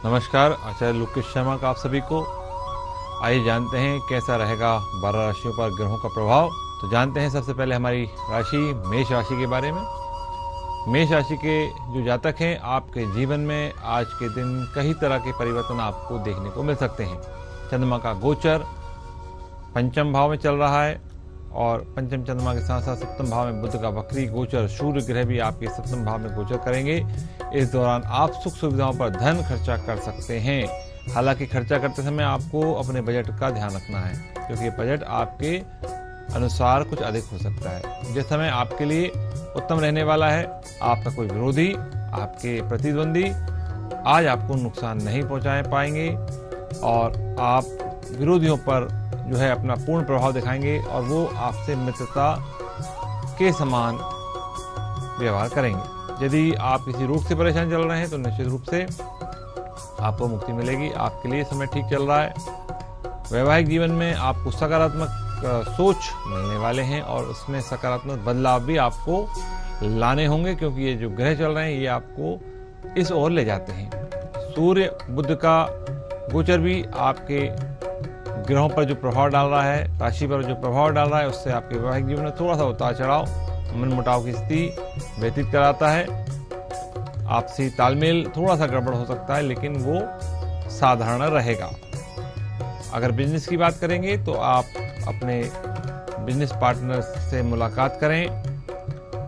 नमस्कार, आचार्य लोकेश शर्मा का आप सभी को। आइए जानते हैं कैसा रहेगा 12 राशियों पर ग्रहों का प्रभाव। तो जानते हैं सबसे पहले हमारी राशि मेष राशि के बारे में। मेष राशि के जो जातक हैं, आपके जीवन में आज के दिन कई तरह के परिवर्तन आपको देखने को मिल सकते हैं। चंद्रमा का गोचर पंचम भाव में चल रहा है और पंचम चंद्रमा के साथ साथ सप्तम भाव में बुध का वक्री गोचर, सूर्य ग्रह भी आपके सप्तम भाव में गोचर करेंगे। इस दौरान आप सुख सुविधाओं पर धन खर्चा कर सकते हैं। हालांकि खर्चा करते समय आपको अपने बजट का ध्यान रखना है, क्योंकि बजट आपके अनुसार कुछ अधिक हो सकता है। यह समय आपके लिए उत्तम रहने वाला है। आपका कोई विरोधी, आपके प्रतिद्वंदी आज आपको नुकसान नहीं पहुंचा पाएंगे और आप विरोधियों पर जो है अपना पूर्ण प्रभाव दिखाएंगे और वो आपसे मित्रता के समान व्यवहार करेंगे। यदि आप किसी रोग से परेशान चल रहे हैं तो निश्चित रूप से आपको मुक्ति मिलेगी। आपके लिए समय ठीक चल रहा है। वैवाहिक जीवन में आपको सकारात्मक सोच मिलने वाले हैं और उसमें सकारात्मक बदलाव भी आपको लाने होंगे, क्योंकि ये जो ग्रह चल रहे हैं ये आपको इस ओर ले जाते हैं। सूर्य बुध का गोचर भी आपके ग्रहों पर जो प्रभाव डाल रहा है, राशि पर जो प्रभाव डाल रहा है, उससे आपके वैवाहिक जीवन में थोड़ा सा उतार चढ़ाव, मन मुटाव की स्थिति व्यतीत कराता है। आपसी तालमेल थोड़ा सा गड़बड़ हो सकता है, लेकिन वो साधारण रहेगा। अगर बिजनेस की बात करेंगे तो आप अपने बिजनेस पार्टनर से मुलाकात करें।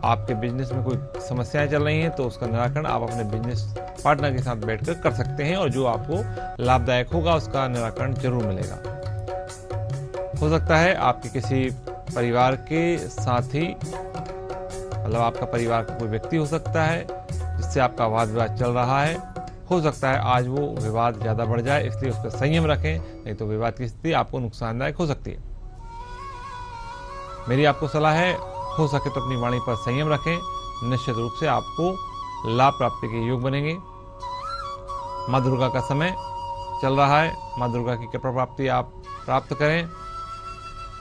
आपके बिजनेस में कोई समस्याएं चल रही हैं तो उसका निराकरण आप अपने बिजनेस पार्टनर के साथ बैठकर कर सकते हैं और जो आपको लाभदायक होगा उसका निराकरण जरूर मिलेगा। हो सकता है आपके किसी परिवार के साथी, मतलब आपका परिवार का कोई व्यक्ति हो सकता है जिससे आपका वाद विवाद चल रहा है। हो सकता है आज वो विवाद ज़्यादा बढ़ जाए, इसलिए उस पर संयम रखें, नहीं तो विवाद की स्थिति आपको नुकसानदायक हो सकती है। मेरी आपको सलाह है, हो सके तो अपनी वाणी पर संयम रखें। निश्चित रूप से आपको लाभ प्राप्ति के योग बनेंगे। माँ दुर्गा का समय चल रहा है। माँ दुर्गा की कृपा प्राप्ति आप प्राप्त करें।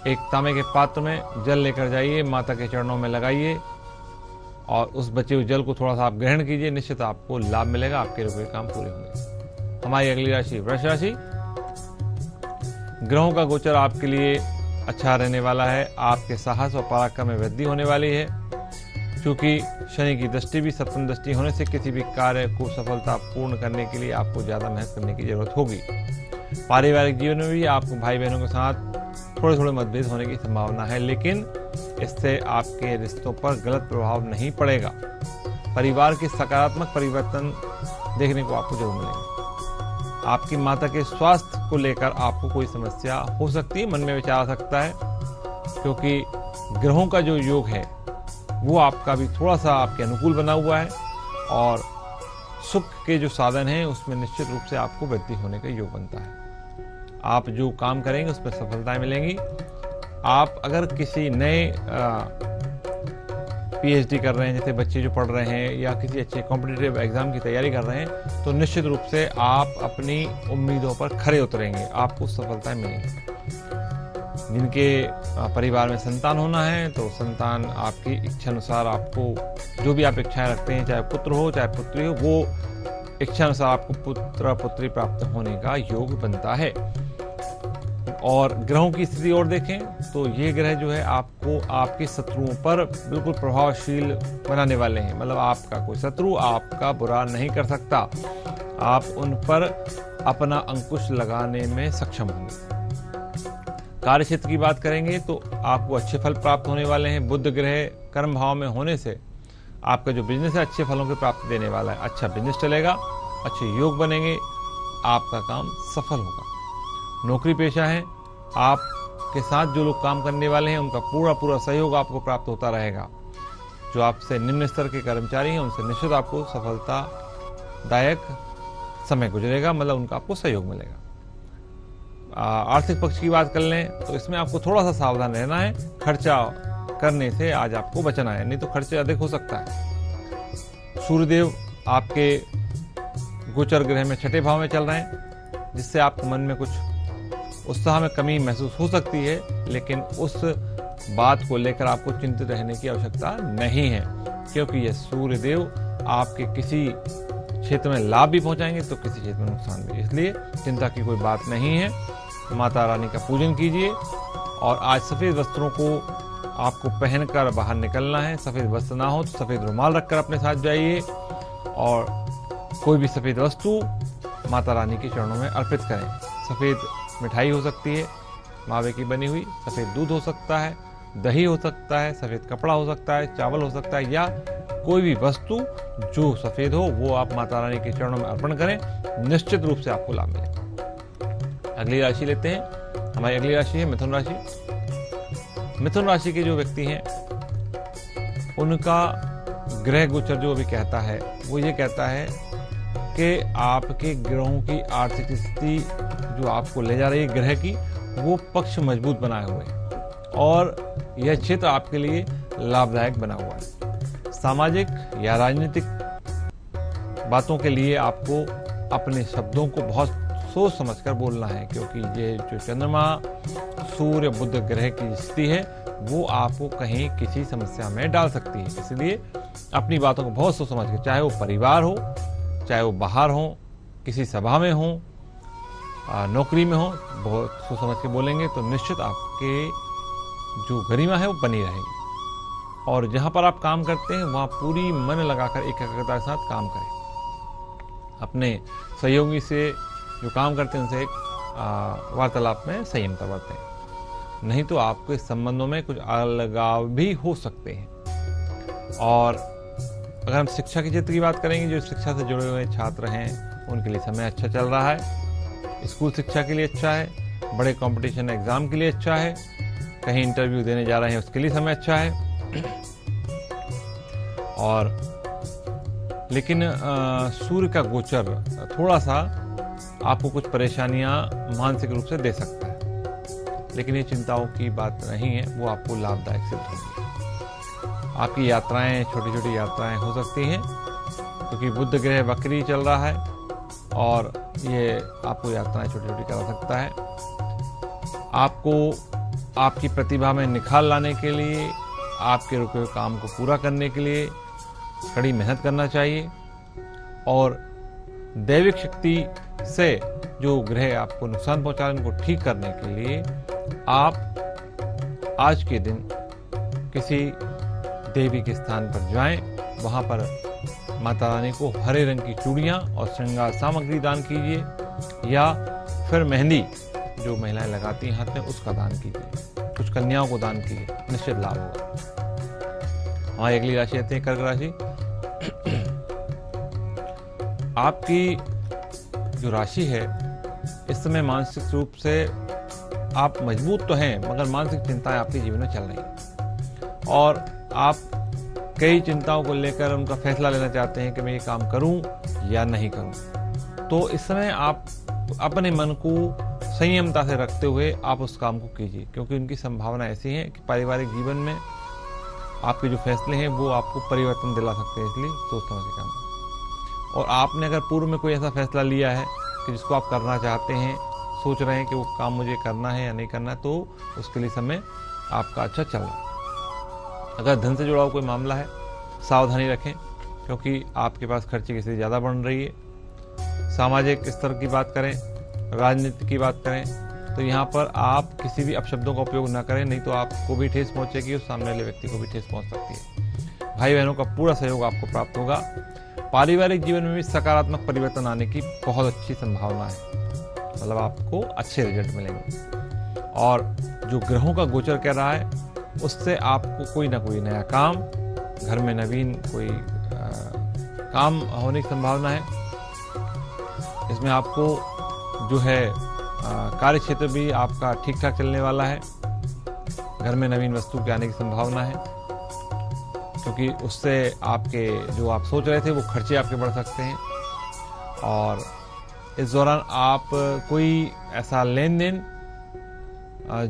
एक तांबे के पात्र में जल लेकर जाइए, माता के चरणों में लगाइए और उस बचे हुए जल को थोड़ा सा आप ग्रहण कीजिए। निश्चित आपको लाभ मिलेगा, आपके रुके काम पूरे होंगे। हमारी अगली राशि वृष राशि। ग्रहों का गोचर आपके लिए अच्छा रहने वाला है। आपके साहस और पराक्रम में वृद्धि होने वाली है। क्योंकि शनि की दृष्टि भी सप्तम दृष्टि होने से किसी भी कार्य को सफलता पूर्ण करने के लिए आपको ज्यादा मेहनत करने की जरूरत होगी। पारिवारिक जीवन में भी आपको भाई बहनों के साथ थोड़े थोड़े मतभेद होने की संभावना है, लेकिन इससे आपके रिश्तों पर गलत प्रभाव नहीं पड़ेगा। परिवार के सकारात्मक परिवर्तन देखने को आपको जरूर मिलेंगे। आपकी माता के स्वास्थ्य को लेकर आपको कोई समस्या हो सकती है, मन में विचार आ सकता है, क्योंकि ग्रहों का जो योग है वो आपका भी थोड़ा सा आपके अनुकूल बना हुआ है और सुख के जो साधन हैं उसमें निश्चित रूप से आपको वृद्धि होने का योग बनता है। आप जो काम करेंगे उसमें सफलताएं मिलेंगी। आप अगर किसी नए पीएचडी कर रहे हैं, जैसे बच्चे जो पढ़ रहे हैं, या किसी अच्छे कॉम्पिटिटिव एग्जाम की तैयारी कर रहे हैं, तो निश्चित रूप से आप अपनी उम्मीदों पर खरे उतरेंगे, आपको सफलताएं मिलेंगी। जिनके परिवार में संतान होना है तो संतान आपकी इच्छा अनुसार आपको जो भी आप इच्छाएं रखते हैं, चाहे पुत्र हो चाहे पुत्री हो, वो इच्छा अनुसार आपको पुत्र पुत्री प्राप्त होने का योग बनता है। और ग्रहों की स्थिति और देखें तो ये ग्रह जो है आपको आपके शत्रुओं पर बिल्कुल प्रभावशील बनाने वाले हैं। मतलब आपका कोई शत्रु आपका बुरा नहीं कर सकता, आप उन पर अपना अंकुश लगाने में सक्षम होंगे। कार्य क्षेत्र की बात करेंगे तो आपको अच्छे फल प्राप्त होने वाले हैं। बुध ग्रह कर्म भाव में होने से आपका जो बिजनेस है अच्छे फलों की प्राप्ति देने वाला है। अच्छा बिजनेस चलेगा, अच्छे योग बनेंगे, आपका काम सफल होगा। नौकरी पेशा है, आपके साथ जो लोग काम करने वाले हैं उनका पूरा सहयोग आपको प्राप्त होता रहेगा। जो आपसे निम्न स्तर के कर्मचारी हैं उनसे निश्चित आपको सफलतादायक समय गुजरेगा, मतलब उनका आपको सहयोग मिलेगा। आर्थिक पक्ष की बात कर लें तो इसमें आपको थोड़ा सा सावधान रहना है। खर्चा करने से आज आपको बचना है, नहीं तो खर्चे अधिक हो सकता है। सूर्यदेव आपके गोचर ग्रह में छठे भाव में चल रहे हैं, जिससे आपके मन में कुछ उत्साह में कमी महसूस हो सकती है, लेकिन उस बात को लेकर आपको चिंतित रहने की आवश्यकता नहीं है, क्योंकि यह सूर्यदेव आपके किसी क्षेत्र में लाभ भी पहुंचाएंगे तो किसी क्षेत्र में नुकसान भी। इसलिए चिंता की कोई बात नहीं है। माता रानी का पूजन कीजिए। और आज सफ़ेद वस्त्रों को आपको पहनकर बाहर निकलना है। सफ़ेद वस्त्र ना हो तो सफ़ेद रुमाल रखकर अपने साथ जाइए और कोई भी सफ़ेद वस्तु माता रानी के चरणों में अर्पित करें। सफ़ेद मिठाई हो सकती है मावे की बनी हुई, सफ़ेद दूध हो सकता है, दही हो सकता है, सफ़ेद कपड़ा हो सकता है, चावल हो सकता है, या कोई भी वस्तु जो सफ़ेद हो वो आप माता रानी के चरणों में अर्पण करें। निश्चित रूप से आपको लाभ मिलेगा। अगली राशि लेते हैं। हमारी अगली राशि है मिथुन राशि। मिथुन राशि के जो व्यक्ति हैं उनका ग्रह गोचर जो अभी कहता है वो ये कहता है कि आपके ग्रहों की आर्थिक स्थिति जो आपको ले जा रही है ग्रह की, वो पक्ष मजबूत बनाए हुए हैं और यह क्षेत्र आपके लिए लाभदायक बना हुआ है। सामाजिक या राजनीतिक बातों के लिए आपको अपने शब्दों को बहुत सोच समझकर बोलना है, क्योंकि ये जो चंद्रमा सूर्य बुध ग्रह की स्थिति है वो आपको कहीं किसी समस्या में डाल सकती है। इसलिए अपनी बातों को बहुत सोच समझ कर, चाहे वो परिवार हो, चाहे वो बाहर हो, किसी सभा में हो, नौकरी में हो, बहुत सोच समझ के बोलेंगे तो निश्चित आपके जो गरिमा है वो बनी रहेगी। और जहाँ पर आप काम करते हैं वहाँ पूरी मन लगाकर एकाग्रता के साथ काम करें। अपने सहयोगी से जो काम करते हैं उनसे एक वार्तालाप में संयमता बरतें, नहीं तो आपके संबंधों में कुछ अलगाव भी हो सकते हैं। और अगर हम शिक्षा के क्षेत्र की बात करेंगे, जो शिक्षा से जुड़े हुए छात्र हैं उनके लिए समय अच्छा चल रहा है। स्कूल शिक्षा के लिए अच्छा है, बड़े कंपटीशन एग्जाम के लिए अच्छा है, कहीं इंटरव्यू देने जा रहे हैं उसके लिए समय अच्छा है। और लेकिन सूर्य का गोचर थोड़ा सा आपको कुछ परेशानियां मानसिक रूप से दे सकता है, लेकिन ये चिंताओं की बात नहीं है, वो आपको लाभदायक सिद्ध होगी। आपकी यात्राएं, छोटी छोटी यात्राएं हो सकती हैं, क्योंकि बुध ग्रह वक्री चल रहा है और ये आपको यात्राएं छोटी छोटी करा सकता है। आपको आपकी प्रतिभा में निखार लाने के लिए, आपके रुके हुए काम को पूरा करने के लिए कड़ी मेहनत करना चाहिए। और दैविक शक्ति से जो ग्रह आपको नुकसान पहुंचा रहे हैं उनको ठीक करने के लिए आप आज के दिन किसी देवी के स्थान पर जाएं, वहां पर माता रानी को हरे रंग की चूड़ियां और श्रृंगार सामग्री दान कीजिए, या फिर मेहंदी जो महिलाएं लगाती हैं हाथ में उसका दान कीजिए, कुछ कन्याओं को दान कीजिए, निश्चित लाभ होगा। हमारी अगली राशि आती है कर्क राशि। आपकी जो राशि है इस समय मानसिक रूप से आप मजबूत तो हैं, मगर मानसिक चिंताएं आपके जीवन में चल रही हैं और आप कई चिंताओं को लेकर उनका फैसला लेना चाहते हैं कि मैं ये काम करूं या नहीं करूं। तो इस समय आप अपने मन को संयमता से रखते हुए आप उस काम को कीजिए, क्योंकि उनकी संभावना ऐसी है कि पारिवारिक जीवन में आपके जो फैसले हैं वो आपको परिवर्तन दिला सकते हैं, इसलिए सोच समझ के काम करें। और आपने अगर पूर्व में कोई ऐसा फैसला लिया है कि जिसको आप करना चाहते हैं, सोच रहे हैं कि वो काम मुझे करना है या नहीं करना है, तो उसके लिए समय आपका अच्छा चल रहा है। अगर धन से जुड़ा हुआ कोई मामला है, सावधानी रखें, क्योंकि आपके पास खर्चे की स्थिति ज़्यादा बढ़ रही है। सामाजिक स्तर की बात करें, राजनीति की बात करें, तो यहाँ पर आप किसी भी अपशब्दों का उपयोग ना करें, नहीं तो आपको भी ठेस पहुँचेगी और सामने वाले व्यक्ति को भी ठेस पहुँच सकती है। भाई बहनों का पूरा सहयोग आपको प्राप्त होगा। पारिवारिक जीवन में भी सकारात्मक परिवर्तन आने की बहुत अच्छी संभावना है, मतलब आपको अच्छे रिजल्ट मिलेंगे। और जो ग्रहों का गोचर कह रहा है उससे आपको कोई ना कोई नया काम, घर में नवीन कोई काम होने की संभावना है। इसमें आपको जो है कार्य क्षेत्र भी आपका ठीक ठाक चलने वाला है। घर में नवीन वस्तु के आने की संभावना है, क्योंकि उससे आपके जो आप सोच रहे थे वो खर्चे आपके बढ़ सकते हैं। और इस दौरान आप कोई ऐसा लेन देन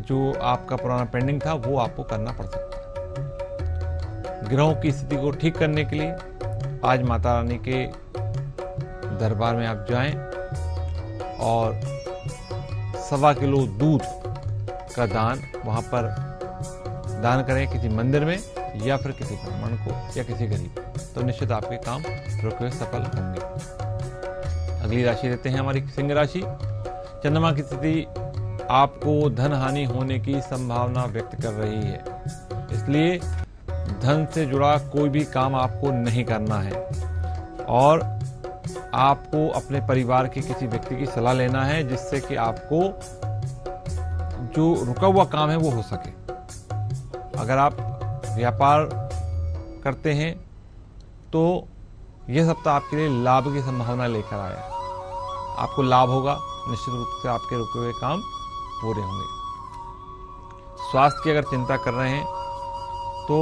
जो आपका पुराना पेंडिंग था वो आपको करना पड़ सकता है। ग्रहों की स्थिति को ठीक करने के लिए आज माता रानी के दरबार में आप जाएं और 1.25 किलो दूध का दान वहां पर दान करें, किसी मंदिर में या फिर किसी ब्राह्मण को या किसी गरीब को, तो निश्चित आपके काम रुके हुए सफल होंगे। अगली राशि लेते हैं हमारी सिंह राशि। चंद्रमा की स्थिति आपको धन हानि होने की संभावना व्यक्त कर रही है, इसलिए धन से जुड़ा कोई भी काम आपको नहीं करना है और आपको अपने परिवार के किसी व्यक्ति की सलाह लेना है, जिससे कि आपको जो रुका हुआ काम है वो हो सके। अगर आप व्यापार करते हैं तो यह सप्ताह आपके लिए लाभ की संभावना लेकर आया है। आपको लाभ होगा, निश्चित रूप से आपके रुके हुए काम पूरे होंगे। स्वास्थ्य की अगर चिंता कर रहे हैं तो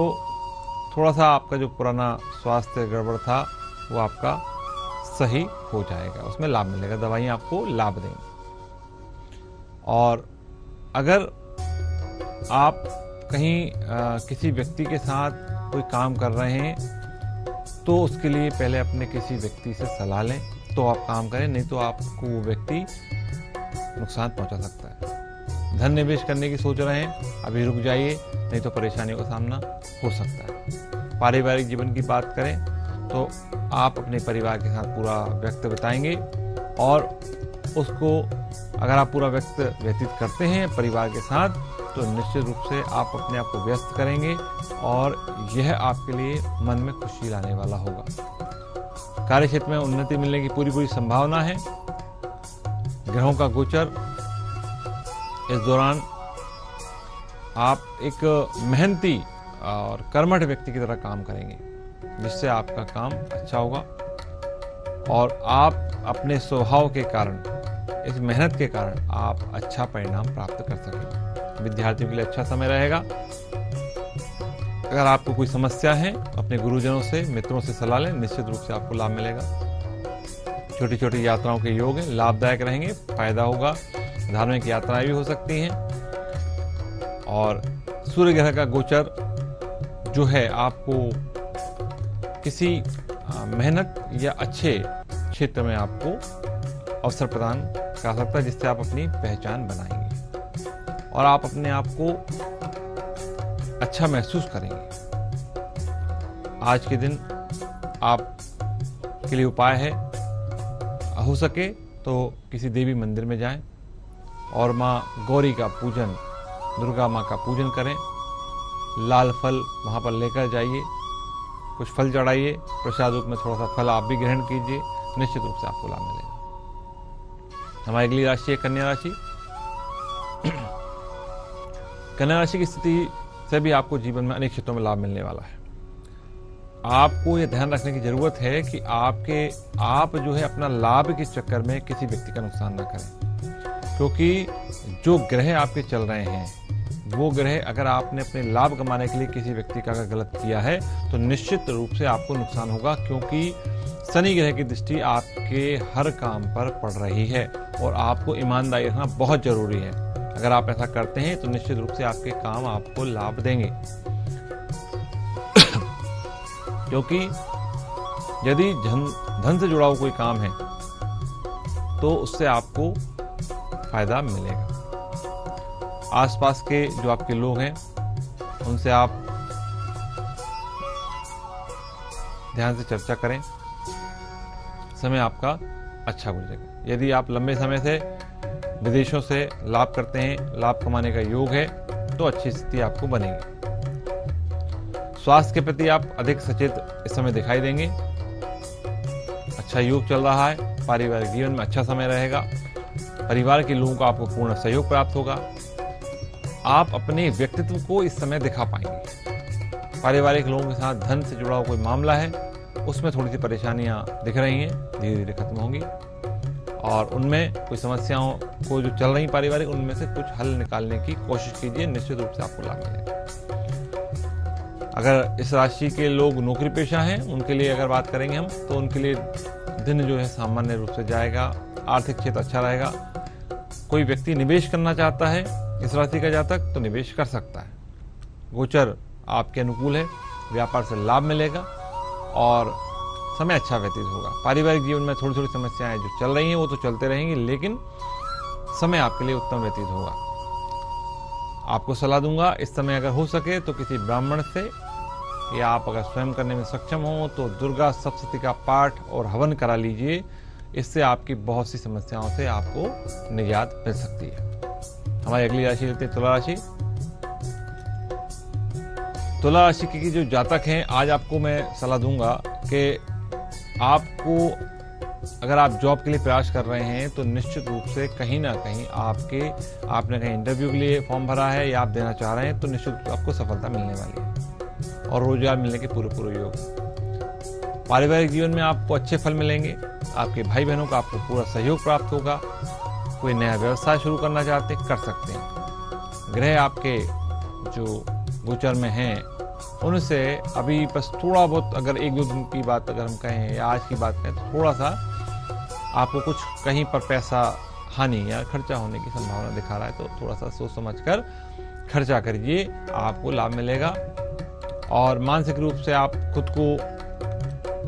थोड़ा सा आपका जो पुराना स्वास्थ्य गड़बड़ था वो आपका सही हो जाएगा, उसमें लाभ मिलेगा, दवाइयाँ आपको लाभ देंगी। और अगर आप कहीं किसी व्यक्ति के साथ कोई काम कर रहे हैं तो उसके लिए पहले अपने किसी व्यक्ति से सलाह लें तो आप काम करें, नहीं तो आपको वो व्यक्ति नुकसान पहुंचा सकता है। धन निवेश करने की सोच रहे हैं, अभी रुक जाइए, नहीं तो परेशानियों का सामना हो सकता है। पारिवारिक जीवन की बात करें तो आप अपने परिवार के साथ पूरा वक्त बिताएंगे और उसको अगर आप पूरा वक्त व्यतीत करते हैं परिवार के साथ तो निश्चित रूप से आप अपने आप को व्यस्त करेंगे और यह आपके लिए मन में खुशी लाने वाला होगा। कार्य क्षेत्र में उन्नति मिलने की पूरी संभावना है। ग्रहों का गोचर इस दौरान आप एक मेहनती और कर्मठ व्यक्ति की तरह काम करेंगे, जिससे आपका काम अच्छा होगा और आप अपने स्वभाव के कारण, इस मेहनत के कारण आप अच्छा परिणाम प्राप्त कर सकेंगे। विद्यार्थियों के लिए अच्छा समय रहेगा। अगर आपको कोई समस्या है अपने गुरुजनों से, मित्रों से सलाह लें, निश्चित रूप से आपको लाभ मिलेगा। छोटी छोटी यात्राओं के योग हैं, लाभदायक रहेंगे, फायदा होगा। धार्मिक यात्राएं भी हो सकती हैं। और सूर्य ग्रह का गोचर जो है आपको किसी मेहनत या अच्छे क्षेत्र में आपको अवसर प्रदान कर सकता है, जिससे आप अपनी पहचान बनाएंगे और आप अपने आप को अच्छा महसूस करेंगे। आज के दिन आप के लिए उपाय है, हो सके तो किसी देवी मंदिर में जाएं और माँ गौरी का पूजन, दुर्गा माँ का पूजन करें। लाल फल वहाँ पर लेकर जाइए, कुछ फल चढ़ाइए, प्रसाद रूप में थोड़ा सा फल आप भी ग्रहण कीजिए, निश्चित रूप से आपको लाभ मिलेगा। हमारी अगली राशि है कन्या राशि। कन्या राशि की स्थिति से भी आपको जीवन में अनेक क्षेत्रों में लाभ मिलने वाला है। आपको यह ध्यान रखने की जरूरत है कि आप जो है अपना लाभ के चक्कर में किसी व्यक्ति का नुकसान ना करें, क्योंकि जो ग्रह आपके चल रहे हैं वो ग्रह अगर आपने अपने लाभ कमाने के लिए किसी व्यक्ति का गलत किया है तो निश्चित रूप से आपको नुकसान होगा, क्योंकि शनि ग्रह की दृष्टि आपके हर काम पर पड़ रही है और आपको ईमानदारी रखना बहुत जरूरी है। अगर आप ऐसा करते हैं तो निश्चित रूप से आपके काम आपको लाभ देंगे। क्योंकि यदि धन से जुड़ा हुआ कोई काम है तो उससे आपको फायदा मिलेगा। आसपास के जो आपके लोग हैं उनसे आप ध्यान से चर्चा करें, समय आपका अच्छा गुजरेगा। यदि आप लंबे समय से विदेशों से लाभ करते हैं, लाभ कमाने का योग है, तो अच्छी स्थिति आपको बनेगी। स्वास्थ्य के प्रति आप अधिक सचेत इस समय दिखाई देंगे। अच्छा योग चल रहा है, पारिवारिक जीवन में अच्छा समय रहेगा, परिवार के लोगों को आपको पूर्ण सहयोग प्राप्त होगा। आप अपने व्यक्तित्व को इस समय दिखा पाएंगे। पारिवारिक लोगों के साथ धन से जुड़ा हुआ कोई मामला है, उसमें थोड़ी सी परेशानियां दिख रही हैं, धीरे धीरे खत्म होंगी और उनमें कोई समस्याओं को जो चल रही पारिवारिक, उनमें से कुछ हल निकालने की कोशिश कीजिए, निश्चित रूप से आपको लाभ मिलेगा। अगर इस राशि के लोग नौकरी पेशा हैं, उनके लिए अगर बात करेंगे हम, तो उनके लिए दिन जो है सामान्य रूप से जाएगा। आर्थिक क्षेत्र अच्छा रहेगा। कोई व्यक्ति निवेश करना चाहता है इस राशि का जातक तो निवेश कर सकता है। गोचर आपके अनुकूल है, व्यापार से लाभ मिलेगा और समय अच्छा व्यतीत होगा। पारिवारिक जीवन में थोड़ी थोड़ी समस्याएं जो चल रही हैं वो तो चलते रहेंगी, लेकिन समय आपके लिए उत्तम व्यतीत होगा। आपको सलाह दूंगा इस समय अगर हो सके तो किसी ब्राह्मण से, या आप अगर स्वयं करने में सक्षम हो तो दुर्गा सप्तशती का पाठ और हवन करा लीजिए। इससे आपकी बहुत सी समस्याओं से आपको निजात मिल सकती है। हमारी अगली राशि लेते हैं तुला राशि। तुला राशि के जो जातक हैं, आज आपको मैं सलाह दूंगा कि आपको अगर आप जॉब के लिए प्रयास कर रहे हैं तो निश्चित रूप से कहीं ना कहीं आपने कहीं इंटरव्यू के लिए फॉर्म भरा है या आप देना चाह रहे हैं तो निश्चित रूप से आपको सफलता मिलने वाली है और रोजगार मिलने के पूरे योग। पारिवारिक जीवन में आपको अच्छे फल मिलेंगे। आपके भाई बहनों का आपको पूरा सहयोग प्राप्त होगा। कोई नया व्यवसाय शुरू करना चाहते कर सकते हैं। ग्रह आपके जो गोचर में हैं उनसे अभी बस थोड़ा बहुत, अगर एक दो दिन की बात अगर हम कहें या आज की बात करें तो थोड़ा सा आपको कुछ कहीं पर पैसा हानि या खर्चा होने की संभावना दिखा रहा है, तो थोड़ा सा सोच समझ कर खर्चा करिए, आपको लाभ मिलेगा। और मानसिक रूप से आप खुद को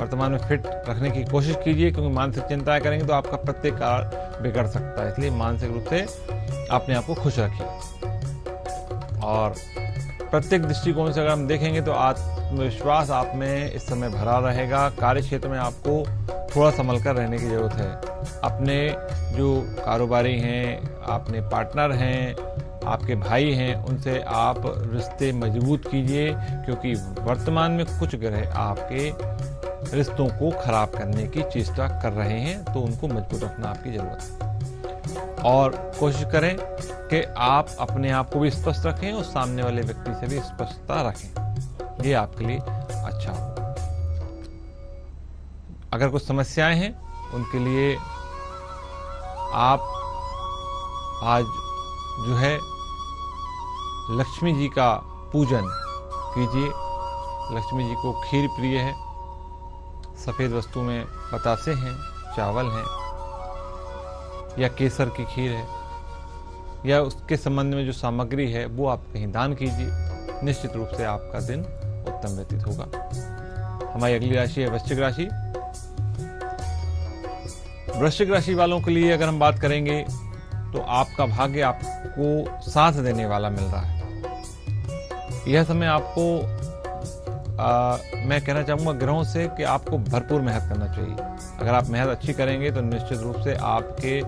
वर्तमान में फिट रखने की कोशिश कीजिए, क्योंकि मानसिक चिंताएं करेंगे तो आपका प्रत्येक कार्य बिगड़ सकता है। इसलिए मानसिक रूप से अपने आप को खुश रखिए। और प्रत्येक दृष्टिकोण से अगर हम देखेंगे तो आत्मविश्वास आप में इस समय भरा रहेगा। कार्य क्षेत्र में आपको थोड़ा संभल कर रहने की जरूरत है। अपने जो कारोबारी हैं, अपने पार्टनर हैं, आपके भाई हैं, उनसे आप रिश्ते मजबूत कीजिए, क्योंकि वर्तमान में कुछ ग्रह आपके रिश्तों को खराब करने की चेष्टा कर रहे हैं, तो उनको मजबूत रखना आपकी जरूरत है। और कोशिश करें कि आप अपने आप को भी स्पष्ट रखें और सामने वाले व्यक्ति से भी स्पष्टता रखें। ये आपके लिए अच्छा होगा। अगर कुछ समस्याएं हैं उनके लिए आप आज जो है लक्ष्मी जी का पूजन कीजिए। लक्ष्मी जी को खीर प्रिय है। सफ़ेद वस्तु में बतासे हैं, चावल हैं या केसर की खीर है या उसके संबंध में जो सामग्री है वो आप कहीं दान कीजिए। निश्चित रूप से आपका दिन उत्तम व्यतीत होगा। हमारी अगली राशि है वृश्चिक राशि। वृश्चिक राशि वालों के लिए अगर हम बात करेंगे तो आपका भाग्य आपको साथ देने वाला मिल रहा है। यह समय आपको मैं कहना चाहूँगा ग्रहों से कि आपको भरपूर मेहनत करना चाहिए। अगर आप मेहनत अच्छी करेंगे तो निश्चित रूप से आपके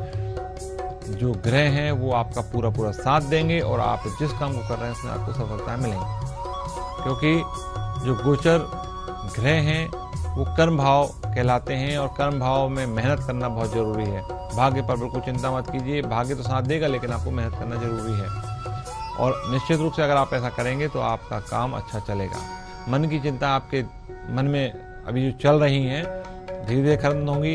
जो ग्रह हैं वो आपका पूरा साथ देंगे और आप जिस काम को कर रहे हैं उसमें आपको सफलता मिलेंगी, क्योंकि जो गोचर ग्रह हैं वो कर्म भाव कहलाते हैं और कर्म भाव में मेहनत करना बहुत जरूरी है। भाग्य पर बिल्कुल चिंता मत कीजिए, भाग्य तो साथ देगा लेकिन आपको मेहनत करना जरूरी है। और निश्चित रूप से अगर आप ऐसा करेंगे तो आपका काम अच्छा चलेगा। मन की चिंता आपके मन में अभी जो चल रही हैं धीरे धीरे खत्म होंगी।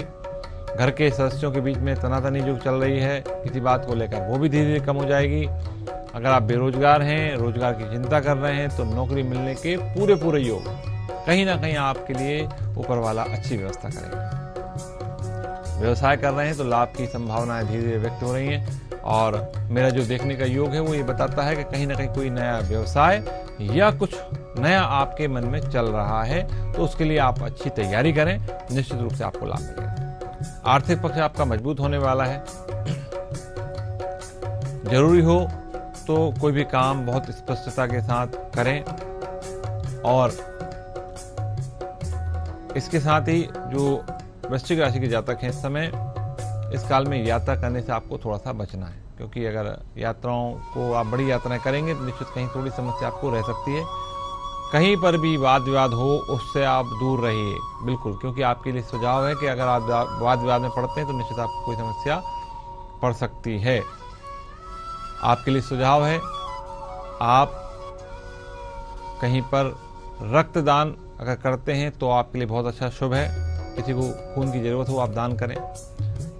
घर के सदस्यों के बीच में तनातनी जो चल रही है किसी बात को लेकर वो भी धीरे धीरे कम हो जाएगी। अगर आप बेरोजगार हैं, रोजगार की चिंता कर रहे हैं तो नौकरी मिलने के पूरे योग कहीं ना कहीं आपके लिए ऊपर वाला अच्छी व्यवस्था करेगा। व्यवसाय कर रहे हैं तो लाभ की संभावनाएं धीरे धीरे व्यक्त हो रही हैं और मेरा जो देखने का योग है वो ये बताता है कि कहीं ना कहीं कोई नया व्यवसाय या कुछ नया आपके मन में चल रहा है, तो उसके लिए आप अच्छी तैयारी करें, निश्चित रूप से आपको लाभ मिलेगा। आर्थिक पक्ष आपका मजबूत होने वाला है। जरूरी हो तो कोई भी काम बहुत स्पष्टता के साथ करें और इसके साथ ही जो वृश्चिक राशि के जातक हैं इस समय इस काल में यात्रा करने से आपको थोड़ा सा बचना है, क्योंकि अगर यात्राओं को आप बड़ी यात्राएं करेंगे तो निश्चित कहीं थोड़ी समस्या आपको रह सकती है। कहीं पर भी वाद विवाद हो उससे आप दूर रहिए बिल्कुल, क्योंकि आपके लिए सुझाव है कि अगर आप वाद विवाद में पड़ते हैं तो निश्चित आपको कोई समस्या पड़ सकती है। आपके लिए सुझाव है आप कहीं पर रक्तदान अगर करते हैं तो आपके लिए बहुत अच्छा शुभ है। किसी को खून की जरूरत हो आप दान करें,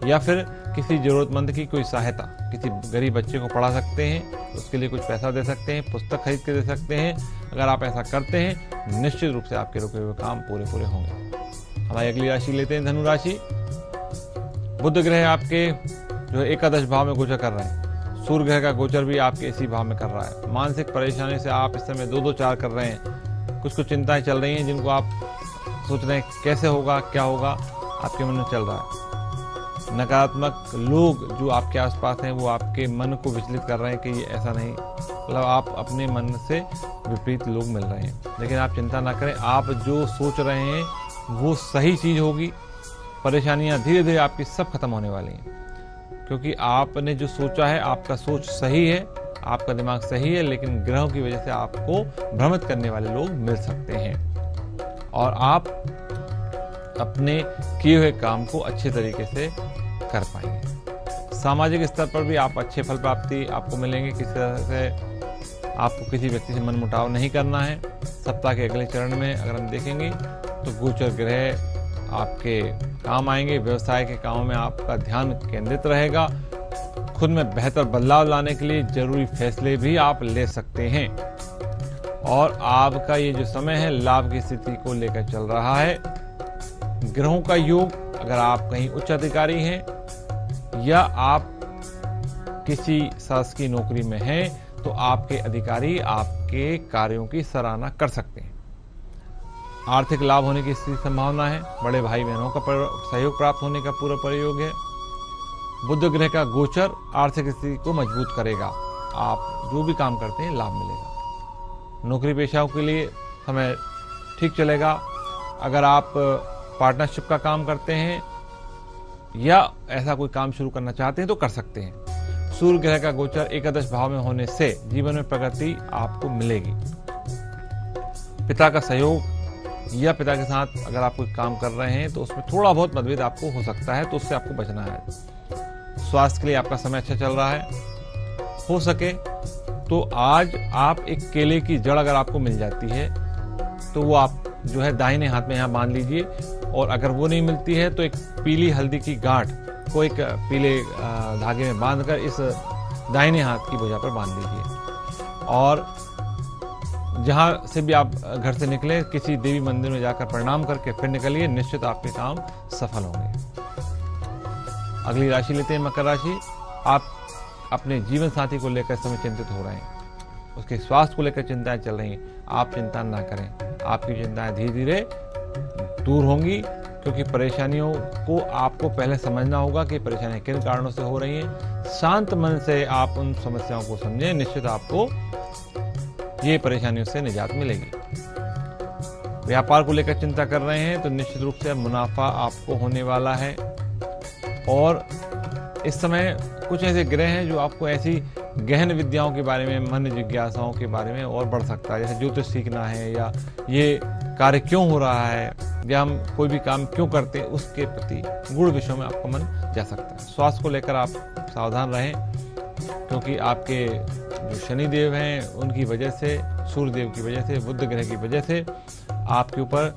या फिर किसी जरूरतमंद की कोई सहायता, किसी गरीब बच्चे को पढ़ा सकते हैं, उसके लिए कुछ पैसा दे सकते हैं, पुस्तक खरीद के दे सकते हैं। अगर आप ऐसा करते हैं निश्चित रूप से आपके रुके हुए काम पूरे होंगे। हमारी अगली राशि लेते हैं धनु राशि। बुध ग्रह आपके जो एकादश भाव में गोचर कर रहे हैं, सूर्य ग्रह का गोचर भी आपके इसी भाव में कर रहा है। मानसिक परेशानी से आप इस समय 2-2-4 कर रहे हैं। कुछ चिंताएं चल रही हैं जिनको आप सोच रहे हैं कैसे होगा, क्या होगा, आपके मन में चल रहा है। नकारात्मक लोग जो आपके आसपास हैं वो आपके मन को विचलित कर रहे हैं कि ये ऐसा नहीं, मतलब आप अपने मन से विपरीत लोग मिल रहे हैं। लेकिन आप चिंता ना करें, आप जो सोच रहे हैं वो सही चीज़ होगी। परेशानियां धीरे धीरे आपकी सब खत्म होने वाली हैं, क्योंकि आपने जो सोचा है, आपका सोच सही है, आपका दिमाग सही है, लेकिन ग्रहों की वजह से आपको भ्रमित करने वाले लोग मिल सकते हैं और आप अपने किए हुए काम को अच्छे तरीके से कर पाएंगे। सामाजिक स्तर पर भी आप अच्छे फल प्राप्ति आपको मिलेंगे। किसी तरह से आपको किसी व्यक्ति से मनमुटाव नहीं करना है। सप्ताह के अगले चरण में अगर हम देखेंगे तो गोचर ग्रह आपके काम आएंगे। व्यवसाय के कामों में आपका ध्यान केंद्रित रहेगा। खुद में बेहतर बदलाव लाने के लिए जरूरी फैसले भी आप ले सकते हैं और आपका ये जो समय है लाभ की स्थिति को लेकर चल रहा है। ग्रहों का योग, अगर आप कहीं उच्च अधिकारी हैं या आप किसी शासकीय नौकरी में हैं तो आपके अधिकारी आपके कार्यों की सराहना कर सकते हैं। आर्थिक लाभ होने की स्थिति संभावना है। बड़े भाई बहनों का सहयोग प्राप्त होने का पूरा प्रयोग है। बुध ग्रह का गोचर आर्थिक स्थिति को मजबूत करेगा। आप जो भी काम करते हैं लाभ मिलेगा। नौकरी पेशाओं के लिए समय ठीक चलेगा। अगर आप पार्टनरशिप का काम करते हैं या ऐसा कोई काम शुरू करना चाहते हैं तो कर सकते हैं। सूर्य ग्रह का गोचर एकादश भाव में होने से जीवन में प्रगति आपको मिलेगी। पिता का सहयोग या पिता के साथ अगर आप कोई काम कर रहे हैं तो उसमें थोड़ा बहुत मतभेद आपको हो सकता है, तो उससे आपको बचना है। स्वास्थ्य के लिए आपका समय अच्छा चल रहा है। हो सके तो आज आप एक केले की जड़ अगर आपको मिल जाती है तो वो आप जो है दाहिने हाथ में यहाँ बांध लीजिए, और अगर वो नहीं मिलती है तो एक पीली हल्दी की गांठ को एक पीले धागे में बांधकर इस दाहिने हाथ की भुजा पर बांध दीजिए। और जहां से भी आप घर से निकले किसी देवी मंदिर में जाकर प्रणाम करके फिर निकलिए, निश्चित आपके काम सफल होंगे। अगली राशि लेते हैं मकर राशि। आप अपने जीवन साथी को लेकर समय चिंतित हो रहे हैं, उसके स्वास्थ्य को लेकर चिंताएं चल रही हैं। आप चिंता ना करें, आपकी चिंताएं धीरे धीरे दूर होंगी, क्योंकि परेशानियों को आपको पहले समझना होगा कि परेशानियां किन कारणों से हो रही हैं। शांत मन से आप उन समस्याओं को समझें, निश्चित आपको ये परेशानियों से निजात मिलेगी। व्यापार को लेकर चिंता कर रहे हैं तो निश्चित रूप से मुनाफा आपको होने वाला है। और इस समय कुछ ऐसे ग्रह हैं जो आपको ऐसी गहन विद्याओं के बारे में, मन जिज्ञासाओं के बारे में और बढ़ सकता है। जैसे ज्योतिष सीखना है, या ये कार्य क्यों हो रहा है, या हम कोई भी काम क्यों करते हैं, उसके प्रति गूढ़ विषयों में आपका मन जा सकता है। स्वास्थ्य को लेकर आप सावधान रहें, क्योंकि आपके जो शनिदेव हैं उनकी वजह से, सूर्यदेव की वजह से, बुध ग्रह की वजह से आपके ऊपर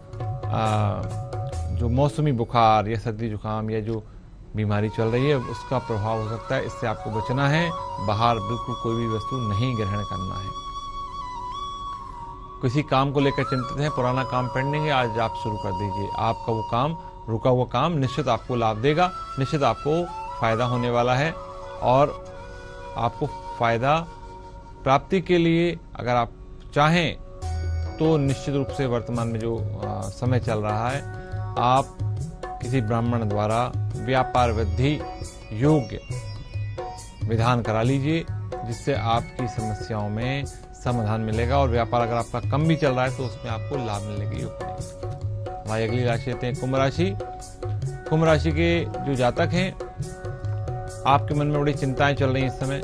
जो मौसमी बुखार या सर्दी जुकाम या जो बीमारी चल रही है उसका प्रभाव हो सकता है। इससे आपको बचना है। बाहर बिल्कुल कोई भी वस्तु नहीं ग्रहण करना है। किसी काम को लेकर चिंतित हैं, पुराना काम पेंडिंग है, आज आप शुरू कर दीजिए। आपका वो काम, रुका हुआ काम निश्चित आपको लाभ देगा, निश्चित आपको फायदा होने वाला है। और आपको फायदा प्राप्ति के लिए अगर आप चाहें तो निश्चित रूप से वर्तमान में जो समय चल रहा है, आप किसी ब्राह्मण द्वारा व्यापार वृद्धि योग्य विधान करा लीजिए, जिससे आपकी समस्याओं में समाधान मिलेगा। और व्यापार अगर आपका कम भी चल रहा है तो उसमें आपको लाभ मिलने की योग बनेगी। हमारी अगली राशि लेते हैं कुंभ राशि। कुंभ राशि के जो जातक हैं, आपके मन में बड़ी चिंताएं चल रही हैं इस समय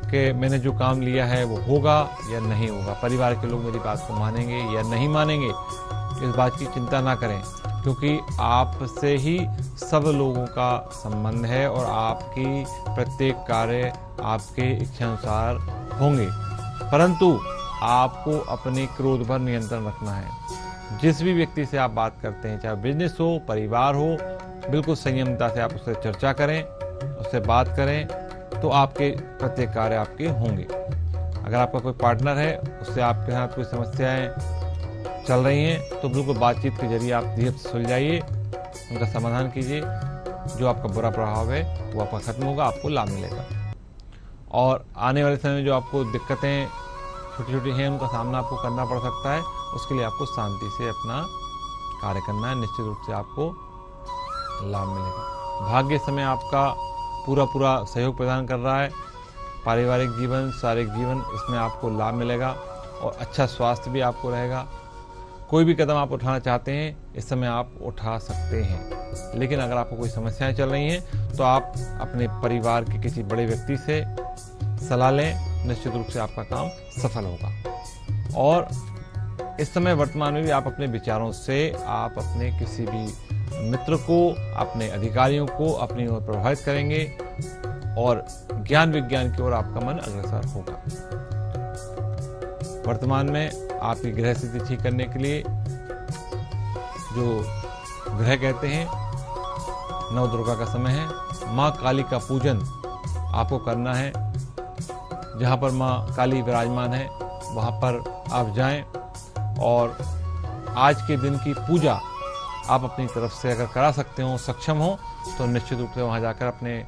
कि मैंने जो काम लिया है वो होगा या नहीं होगा, परिवार के लोग मेरी बात को मानेंगे या नहीं मानेंगे। इस बात की चिंता ना करें, क्योंकि आपसे ही सब लोगों का संबंध है और आपकी प्रत्येक कार्य आपके इच्छानुसार होंगे। परंतु आपको अपने क्रोध पर नियंत्रण रखना है। जिस भी व्यक्ति से आप बात करते हैं, चाहे बिजनेस हो, परिवार हो, बिल्कुल संयमता से आप उससे चर्चा करें, उससे बात करें, तो आपके प्रत्येक कार्य आपके होंगे। अगर आपका कोई पार्टनर है, उससे आपके साथ कोई समस्याएं चल रही हैं, तो बिल्कुल बातचीत के जरिए आप धीरे से सुलझाइए, उनका समाधान कीजिए। जो आपका बुरा प्रभाव है वो आपका खत्म होगा, आपको लाभ मिलेगा। और आने वाले समय में जो आपको दिक्कतें छोटी छोटी हैं, उनका सामना आपको करना पड़ सकता है। उसके लिए आपको शांति से अपना कार्य करना है, निश्चित रूप से आपको लाभ मिलेगा। भाग्य समय आपका पूरा सहयोग प्रदान कर रहा है। पारिवारिक जीवन, शारीरिक जीवन, इसमें आपको लाभ मिलेगा और अच्छा स्वास्थ्य भी आपको रहेगा। कोई भी कदम आप उठाना चाहते हैं, इस समय आप उठा सकते हैं। लेकिन अगर आपको कोई समस्याएं चल रही हैं तो आप अपने परिवार के किसी बड़े व्यक्ति से सलाह लें, निश्चित रूप से आपका काम सफल होगा। और इस समय वर्तमान में भी आप अपने विचारों से आप अपने किसी भी मित्र को, अपने अधिकारियों को अपनी ओर प्रभावित करेंगे और ज्ञान विज्ञान की ओर आपका मन अग्रसर होगा। वर्तमान में आपकी ग्रह स्थिति ठीक करने के लिए जो ग्रह कहते हैं, नव दुर्गा का समय है। माँ काली का पूजन आपको करना है। जहाँ पर माँ काली विराजमान है वहाँ पर आप जाएं और आज के दिन की पूजा आप अपनी तरफ से अगर करा सकते हो, सक्षम हो, तो निश्चित रूप से वहाँ जाकर अपने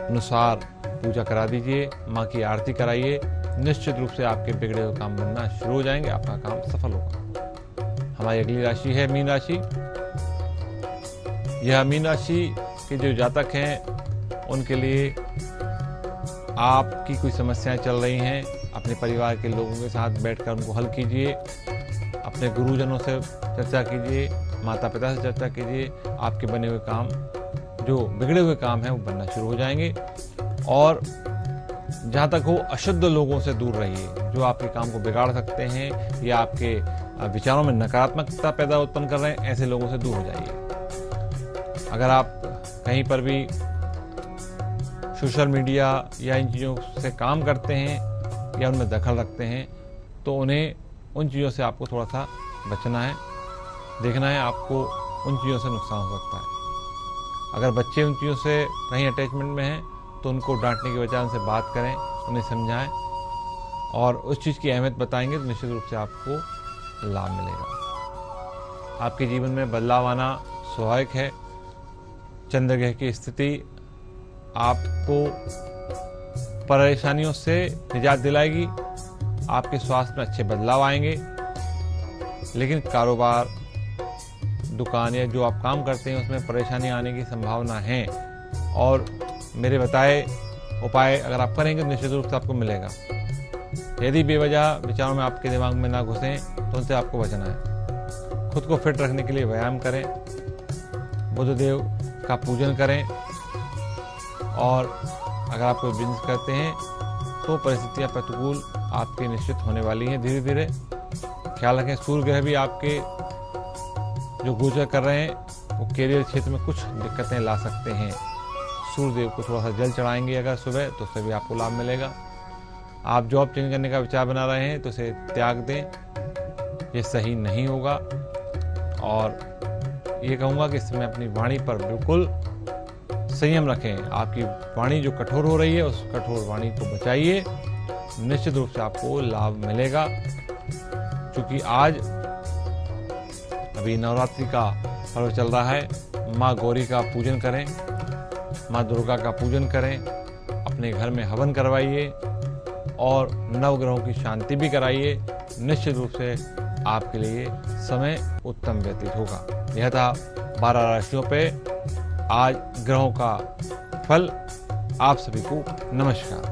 अनुसार पूजा करा दीजिए, माँ की आरती कराइए। निश्चित रूप से आपके बिगड़े हुए काम बनना शुरू हो जाएंगे, आपका काम सफल होगा। हमारी अगली राशि है मीन राशि। यह मीन राशि के जो जातक हैं उनके लिए आपकी कोई समस्याएं चल रही हैं, अपने परिवार के लोगों के साथ बैठकर उनको हल कीजिए, अपने गुरुजनों से चर्चा कीजिए, माता पिता से चर्चा कीजिए। आपके बने हुए काम, जो बिगड़े हुए काम हैं, वो बनना शुरू हो जाएंगे। और जहाँ तक हो, अशुद्ध लोगों से दूर रहिए, जो आपके काम को बिगाड़ सकते हैं या आपके विचारों में नकारात्मकता पैदा उत्पन्न कर रहे हैं, ऐसे लोगों से दूर हो जाइए। अगर आप कहीं पर भी सोशल मीडिया या इन चीज़ों से काम करते हैं या उनमें दखल रखते हैं, तो उन्हें उन चीज़ों से आपको थोड़ा सा बचना है, देखना है आपको उन चीज़ों से नुकसान हो सकता है। अगर बच्चे उन चीज़ों से कहीं अटैचमेंट में हैं तो उनको डांटने की बजाय उनसे बात करें, उन्हें समझाएं और उस चीज़ की अहमियत बताएंगे तो निश्चित रूप से आपको लाभ मिलेगा। आपके जीवन में बदलाव आना स्वाभाविक है। चंद्रग्रह की स्थिति आपको परेशानियों से निजात दिलाएगी, आपके स्वास्थ्य में अच्छे बदलाव आएंगे। लेकिन कारोबार, दुकान या जो आप काम करते हैं उसमें परेशानी आने की संभावना है और मेरे बताए उपाय अगर आप करेंगे तो निश्चित रूप से आपको मिलेगा। यदि बेवजह विचारों में आपके दिमाग में ना घुसें तो उनसे आपको बचना है। खुद को फिट रखने के लिए व्यायाम करें, बुधदेव का पूजन करें और अगर आप कोई बिजनेस करते हैं तो परिस्थितियां प्रतिकूल आपकी निश्चित होने वाली हैं धीरे धीरे। ख्याल रखें, सूर्य ग्रह भी आपके जो गोचर कर रहे हैं वो कैरियर क्षेत्र में कुछ दिक्कतें ला सकते हैं। सूर्य देव को थोड़ा सा जल चढ़ाएंगे अगर सुबह, तो उससे भी आपको लाभ मिलेगा। आप जॉब चेंज करने का विचार बना रहे हैं तो इसे त्याग दें, ये सही नहीं होगा। और ये कहूँगा कि इस समय अपनी वाणी पर बिल्कुल संयम रखें। आपकी वाणी जो कठोर हो रही है उस कठोर वाणी को बचाइए, निश्चित रूप से आपको लाभ मिलेगा। क्योंकि आज अभी नवरात्रि का पर्व चल रहा है। माँ गौरी का पूजन करें, माँ दुर्गा का पूजन करें, अपने घर में हवन करवाइए और नवग्रहों की शांति भी कराइए। निश्चित रूप से आपके लिए समय उत्तम व्यतीत होगा। यह था 12 राशियों पे आज ग्रहों का फल। आप सभी को नमस्कार।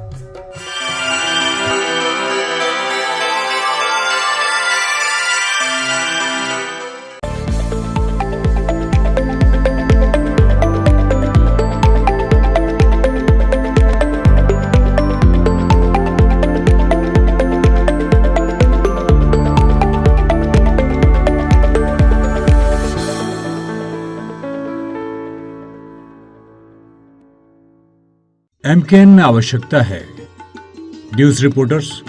एमकेएन में आवश्यकता है news reporters,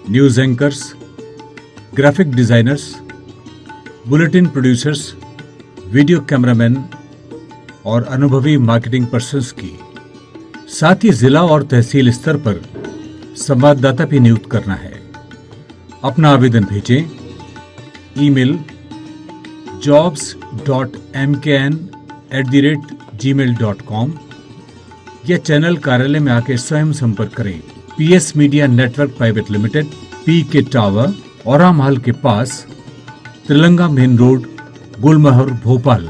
news anchors, graphic designers, bulletin producers, video cameraman और अनुभवी मार्केटिंग पर्सन्स की। साथ ही जिला और तहसील स्तर पर संवाददाता भी नियुक्त करना है। अपना आवेदन भेजें ईमेल jobs.mkn@gmail.com या चैनल कार्यालय में आकर स्वयं संपर्क करें। PS media network private limited, PK tower, औरा महल के पास, Trilanga main road, Gulmohar, Bhopal.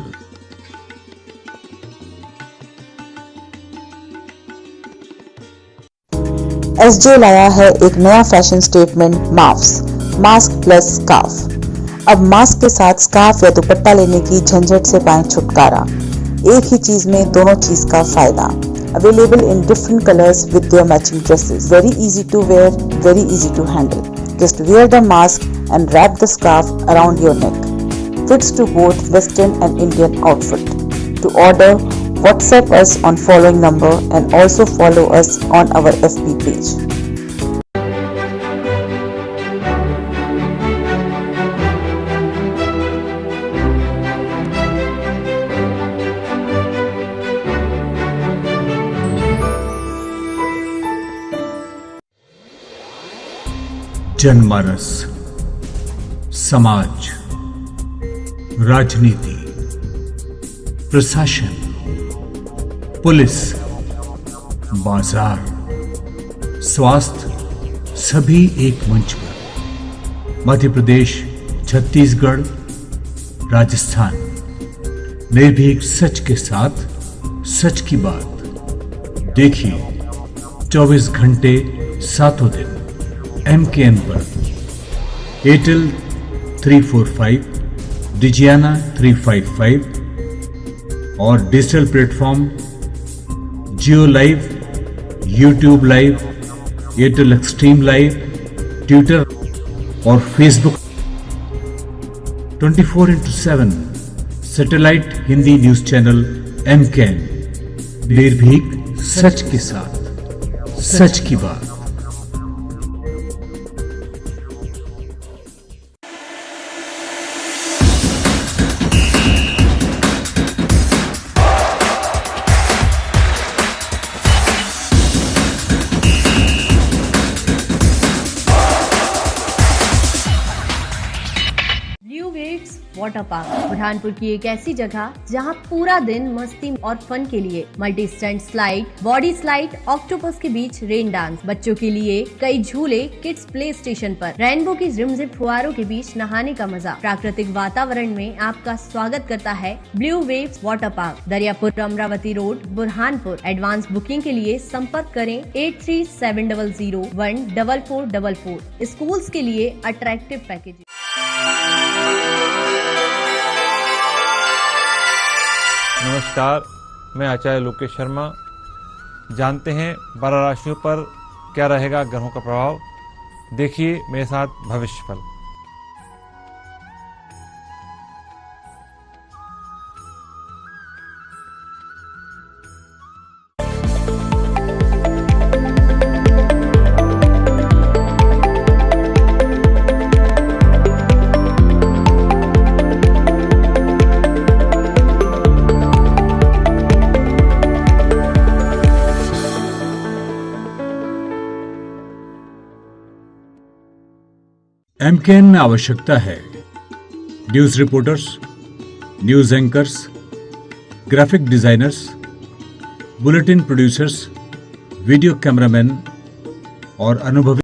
SJ लाया है एक नया फैशन स्टेटमेंट, माफ्स, मास्क प्लस स्कार्फ। अब मास्क के साथ स्कार्फ या दुपट्टा लेने की झंझट से पाएं छुटकारा। एक ही चीज में दोनों चीज का फायदा। Available in different colors with their matching dresses. Very easy to wear, very easy to handle. Just wear the mask and wrap the scarf around your neck. Fits to both Western and Indian outfit. To order, WhatsApp us on following number and also follow us on our FB page. जनमानस, समाज, राजनीति, प्रशासन, police, बाजार, स्वास्थ्य सभी एक मंच पर। मध्य प्रदेश, छत्तीसगढ़, राजस्थान, निर्भीक सच के साथ सच की बात। देखिए 24 घंटे सातों दिन MKN पर। एयरटेल 345, डिजियाना 355 और digital platform Jio live, YouTube live, Airtel Xtreme live, Twitter और Facebook 24/7 satellite Hindi news channel MKN। निर्भीक सच के साथ सच की बात। Blue waves water park Burhanpur की एक ऐसी जगह जहां पूरा दिन मस्ती और फन के लिए multi stand slide, body slide, octopus के बीच रेन डांस, बच्चों के लिए कई झूले, किड्स प्ले स्टेशन पर रेनबो की जिम फुहारों के बीच नहाने का मजा, प्राकृतिक वातावरण में आपका स्वागत करता है blue waves water park, Dariyapur Amravati road, Burhanpur. Advance booking के लिए संपर्क करें 8370014444। स्कूल्स के लिए अट्रैक्टिव पैकेज। नमस्कार, मैं आचार्य लोकेश शर्मा। जानते हैं 12 राशियों पर क्या रहेगा ग्रहों का प्रभाव। देखिए मेरे साथ भविष्यफल। MKN में आवश्यकता है news reporters, news anchors, graphic designers, bulletin producers, video cameraman और अनुभवी